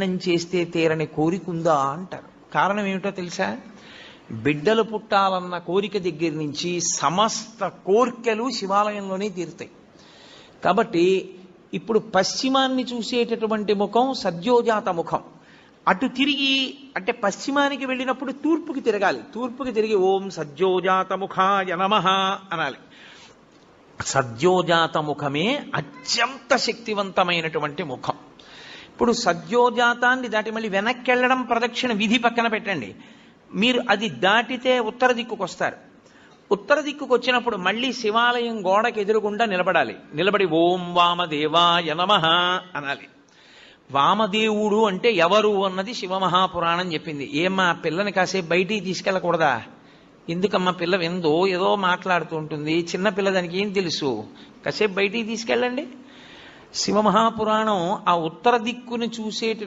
చేస్తే తీరని కోరిక ఉందా అంటారు. కారణం ఏమిటో తెలుసా? బిడ్డలు పుట్టాలన్న కోరిక దగ్గర నుంచి సమస్త కోర్కెలు శివాలయంలోనే తీరుతాయి. కాబట్టి ఇప్పుడు పశ్చిమాన్ని చూసేటటువంటి ముఖం సద్యోజాత ముఖం. అటు తిరిగి అంటే పశ్చిమానికి వెళ్ళినప్పుడు తూర్పుకి తిరగాలి. తూర్పుకి తిరిగి ఓం సద్యోజాత ముఖాయ నమః అనాలి. సద్యోజాత ముఖమే అత్యంత శక్తివంతమైనటువంటి ముఖం. ఇప్పుడు సద్యోజాతాన్ని దాటి మళ్ళీ వెనక్కి వెళ్ళడం ప్రదక్షిణ విధి పక్కన పెట్టండి. మీరు అది దాటితే ఉత్తర దిక్కుకు వస్తారు. ఉత్తర దిక్కుకు వచ్చినప్పుడు మళ్ళీ శివాలయం గోడకి ఎదురుగుండా నిలబడాలి. నిలబడి ఓం వామదేవాయ నమః అనాలి. వామదేవుడు అంటే ఎవరు అన్నది శివమహాపురాణం చెప్పింది. ఏమ్మా పిల్లని కాసేపు బయటికి తీసుకెళ్ళకూడదా? ఎందుకమ్మా పిల్ల విందో ఏదో మాట్లాడుతూ ఉంటుంది, చిన్న పిల్ల దానికి ఏం తెలుసు, కాసేపు బయటికి తీసుకెళ్ళండి. శివమహాపురాణం ఆ ఉత్తర దిక్కుని చూసేట